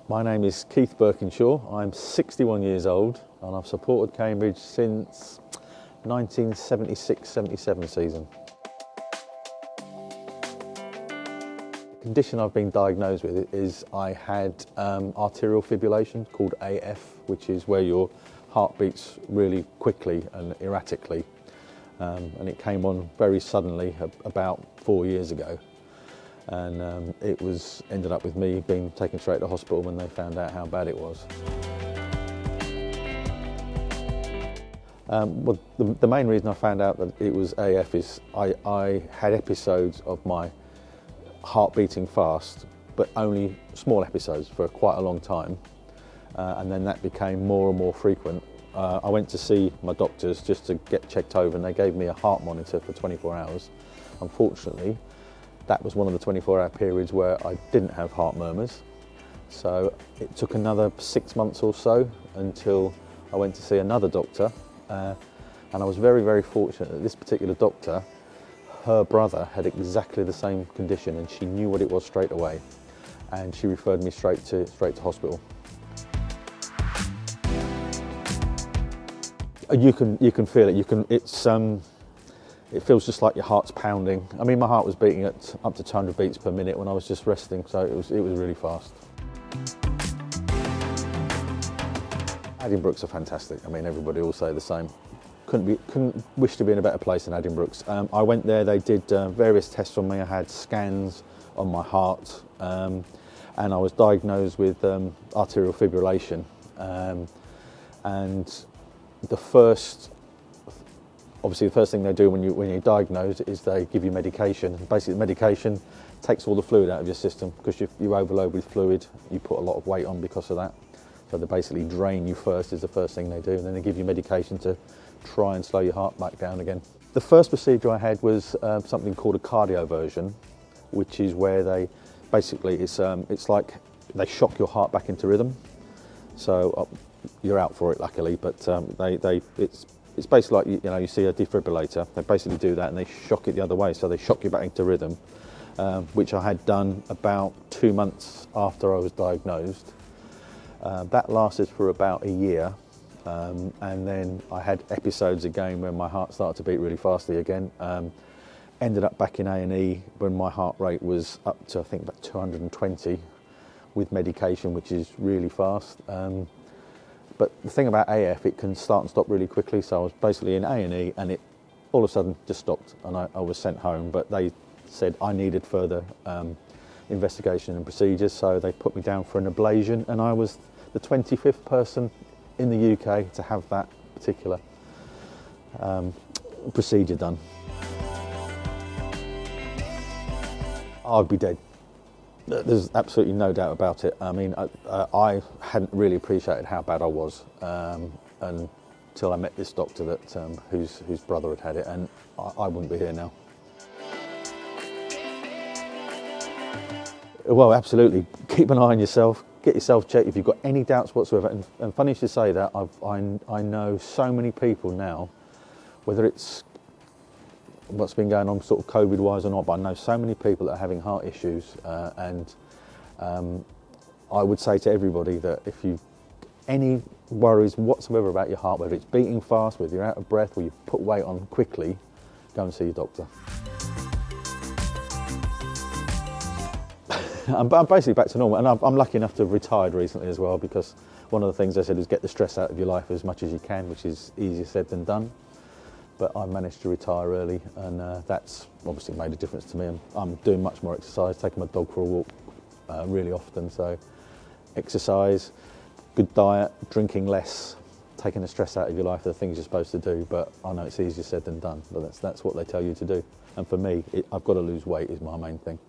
My name is Keith Birkinshaw. I'm 61 years old and I've supported Cambridge since 1976-77 season. The condition I've been diagnosed with is I had arterial fibrillation, called AF, which is where your heart beats really quickly and erratically. And it came on very suddenly about 4 years ago. And it ended up with me being taken straight to hospital when they found out how bad it was. Well, the main reason I found out that it was AF is I had episodes of my heart beating fast, but only small episodes for quite a long time. And then that became more and more frequent. I went to see my doctors just to get checked over, and they gave me a heart monitor for 24 hours. Unfortunately, that was one of the 24-hour periods where I didn't have heart murmurs. So it took another 6 months or so until I went to see another doctor. And I was very, very fortunate that this particular doctor, her brother had exactly the same condition, and she knew what it was straight away. And she referred me straight to hospital. You can feel it. It feels just like your heart's pounding. I mean, my heart was beating at up to 200 beats per minute when I was just resting, so it was really fast. Addenbrooke's are fantastic. I mean, everybody will say the same. Couldn't wish to be in a better place than Addenbrooke's. I went there. They did various tests on me. I had scans on my heart, and I was diagnosed with arterial fibrillation. And obviously the first thing they do when you're diagnosed is they give you medication. Basically the medication takes all the fluid out of your system, because you overload with fluid, you put a lot of weight on because of that. So they basically drain you first, is the first thing they do, and then they give you medication to try and slow your heart back down again. The first procedure I had was something called a cardioversion, which is where they basically, it's like they shock your heart back into rhythm. So you're out for it luckily, but it's basically like, you see a defibrillator. They basically do that and they shock it the other way. So they shock you back into rhythm, which I had done about 2 months after I was diagnosed. That lasted for about a year. And then I had episodes again when my heart started to beat really fastly again. Ended up back in A&E when my heart rate was up to, I think, about 220 with medication, which is really fast. But the thing about AF, it can start and stop really quickly. So I was basically in A&E and it all of a sudden just stopped, and I was sent home. But they said I needed further investigation and procedures, so they put me down for an ablation, and I was the 25th person in the UK to have that particular procedure done. I'd be dead. There's absolutely no doubt about it. I mean, I hadn't really appreciated how bad I was until I met this doctor whose brother had it, and I wouldn't be here now. Well, absolutely. Keep an eye on yourself. Get yourself checked if you've got any doubts whatsoever. And funny you should say that. I know so many people now, whether it's what's been going on sort of COVID-wise or not, but I know so many people that are having heart issues, and I would say to everybody that if you've any worries whatsoever about your heart, whether it's beating fast, whether you're out of breath, or you've put weight on quickly, go and see your doctor. I'm basically back to normal, and I'm lucky enough to have retired recently as well, because one of the things they said is get the stress out of your life as much as you can, which is easier said than done. But I managed to retire early, and that's obviously made a difference to me. I'm doing much more exercise, taking my dog for a walk really often. So exercise, good diet, drinking less, taking the stress out of your life are the things you're supposed to do. But I know it's easier said than done, but that's what they tell you to do. And for me, I've got to lose weight is my main thing.